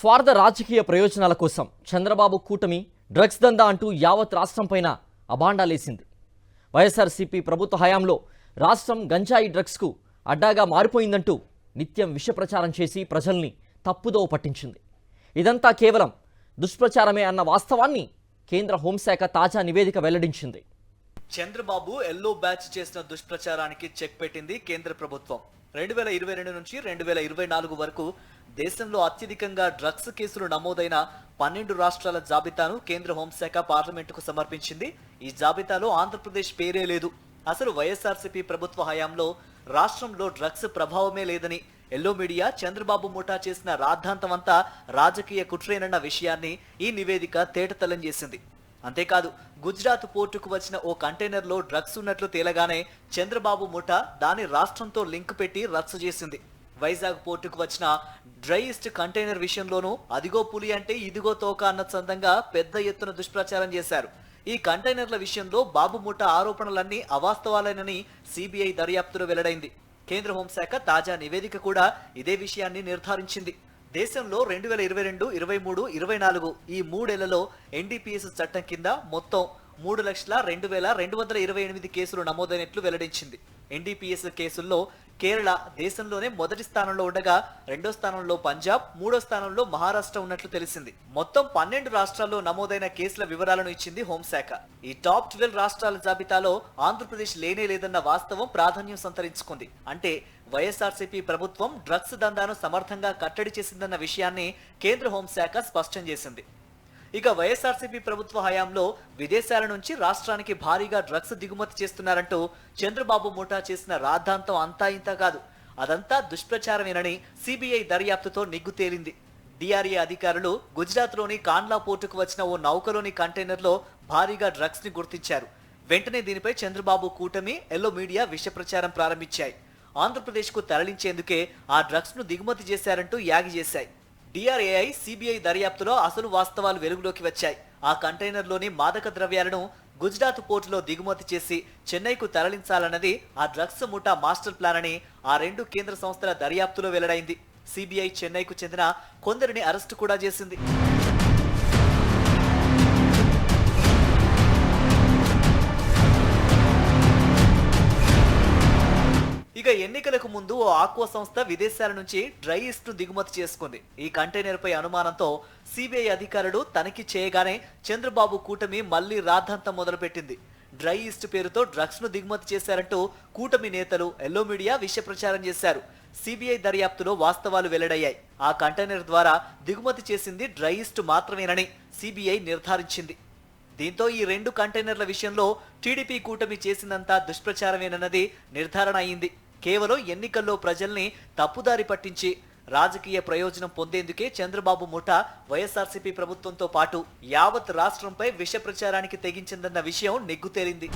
స్వార్థ రాజకీయ ప్రయోజనాల కోసం చంద్రబాబు కూటమి డ్రగ్స్ దందా అంటూ యావత్ రాష్ట్రంపైన అబాండాలేసింది. వైఎస్ఆర్సీపీ ప్రభుత్వ హయాంలో రాష్ట్రం గంజాయి డ్రగ్స్కు అడ్డాగా మారిపోయిందంటూ నిత్యం విష ప్రచారం చేసి ప్రజల్ని తప్పుదోవ పట్టించింది. ఇదంతా కేవలం దుష్ప్రచారమే అన్న వాస్తవాన్ని కేంద్ర హోంశాఖ తాజా నివేదిక వెల్లడించింది. చంద్రబాబు ఎల్లో బ్యాచ్ చేసిన దుష్ప్రచారానికి చెక్ పెట్టింది కేంద్ర ప్రభుత్వం. 2022 నుంచి 2024 వరకు దేశంలో అత్యధికంగా డ్రగ్స్ కేసులు నమోదైన 12 రాష్ట్రాల జాబితాను కేంద్ర హోంశాఖ పార్లమెంటుకు సమర్పించింది. ఈ జాబితాలో ఆంధ్రప్రదేశ్ పేరే లేదు. అసలు వైఎస్ఆర్సీపీ ప్రభుత్వ హయాంలో రాష్ట్రంలో డ్రగ్స్ ప్రభావమే లేదని ఎల్లో మీడియా చంద్రబాబు ముఠా చేసిన రాద్ధాంతమంతా రాజకీయ కుట్రేనన్న విషయాన్ని ఈ నివేదిక తేటతెల్లం చేసింది. అంతేకాదు, గుజరాత్ పోర్టుకు వచ్చిన ఓ కంటైనర్లో డ్రగ్స్ ఉన్నట్లు తేలగానే చంద్రబాబు ముఠా దాని రాష్ట్రంతో లింక్ పెట్టి రచ్చ చేసింది. వైజాగ్ పోర్టుకు వచ్చిన డ్రై ఈస్ట్ కంటైనర్ విషయంలోనూ అదిగో పులి అంటే ఇదిగో తోక అన్న చందంగా పెద్ద ఎత్తున దుష్ప్రచారం చేశారు. ఈ కంటైనర్ల విషయంలో బాబు ముఠా ఆరోపణలన్నీ అవాస్తవాలేనని సిబిఐ దర్యాప్తులో వెల్లడైంది. కేంద్ర హోంశాఖ తాజా నివేదిక కూడా ఇదే విషయాన్ని నిర్ధారించింది. దేశంలో 2022, 23, 24 ఈ మూడేళ్లలో ఎన్డీపీఎస్ చట్టం కింద మొత్తం 3,02,228 కేసులు నమోదైనట్లు వెల్లడించింది. ఎన్డీపీఎస్ కేసుల్లో కేరళ దేశంలోనే మొదటి స్థానంలో ఉండగా రెండో స్థానంలో పంజాబ్, మూడో స్థానంలో మహారాష్ట్ర ఉన్నట్లు తెలిసింది. మొత్తం 12 రాష్ట్రాల్లో నమోదైన కేసుల వివరాలను ఇచ్చింది హోంశాఖ. ఈ టాప్ 12 రాష్ట్రాల జాబితాలో ఆంధ్రప్రదేశ్ లేనే లేదన్న వాస్తవం ప్రాధాన్యం సంతరించుకుంది. అంటే వైఎస్ఆర్సీపీ ప్రభుత్వం డ్రగ్స్ దందాను సమర్థంగా కట్టడి చేసిందన్న విషయాన్ని కేంద్ర హోంశాఖ స్పష్టం చేసింది. ఇక వైఎస్ఆర్సీపీ ప్రభుత్వ హయాంలో విదేశాల నుంచి రాష్ట్రానికి భారీగా డ్రగ్స్ దిగుమతి చేస్తున్నారంటూ చంద్రబాబు ముఠా చేసిన రాద్ధాంతం అంతా ఇంత కాదు, అదంతా దుష్ప్రచారమేనని సిబిఐ దర్యాప్తుతో నిగ్గు తేలింది. డిఆర్ఏ అధికారులు గుజరాత్లోని కాండ్లా పోర్టుకు వచ్చిన ఓ నౌకలోని కంటైనర్లో భారీగా డ్రగ్స్ ని గుర్తించారు. వెంటనే దీనిపై చంద్రబాబు కూటమి, ఎల్లో మీడియా విష ప్రచారం ప్రారంభించాయి. ఆంధ్రప్రదేశ్కు తరలించేందుకే ఆ డ్రగ్స్ ను దిగుమతి చేశారంటూ యాగి చేశాయి. డిఆర్ఏఐ, సిబిఐ దర్యాప్తులో అసలు వాస్తవాలు వెలుగులోకి వచ్చాయి. ఆ కంటైనర్లోని మాదక ద్రవ్యాలను గుజరాత్ పోర్టులో దిగుమతి చేసి చెన్నైకు తరలించాలన్నది ఆ డ్రగ్స్ ముఠా మాస్టర్ ప్లాన్ అని ఆ రెండు కేంద్ర సంస్థల దర్యాప్తులో వెల్లడైంది. సిబిఐ చెన్నైకు చెందిన కొందరిని అరెస్టు కూడా చేసింది. ఇక ఎన్నికలకు ముందు ఓ ఆక్వా సంస్థ విదేశాల నుంచి డ్రై ఈస్ట్ ను దిగుమతి చేసుకుంది. ఈ కంటైనర్ పై అనుమానంతో సిబిఐ అధికారులు తనిఖీ చేయగానే చంద్రబాబు కూటమి మళ్లీ రాద్ధాంతం మొదలుపెట్టింది. డ్రై ఈస్ట్ పేరుతో డ్రగ్స్ ను దిగుమతి చేశారంటూ కూటమి నేతలు, ఎల్లో మీడియా విష ప్రచారం చేశారు. సిబిఐ దర్యాప్తులో వాస్తవాలు వెల్లడయ్యాయి. ఆ కంటైనర్ ద్వారా దిగుమతి చేసింది డ్రై ఈస్ట్ మాత్రమేనని సిబిఐ నిర్ధారించింది. దీంతో ఈ రెండు కంటైనర్ల విషయంలో టీడీపీ కూటమి చేసిందంతా దుష్ప్రచారమేనన్నది నిర్ధారణ అయింది. కేవలం ఎన్నికల్లో ప్రజల్ని తప్పుదారి పట్టించి రాజకీయ ప్రయోజనం పొందేందుకే చంద్రబాబు ముఠా వైఎస్ఆర్సీపీ ప్రభుత్వంతో పాటు యావత్ రాష్ట్రంపై విష ప్రచారానికి తెగించిందన్న విషయం నిగ్గు తేలింది.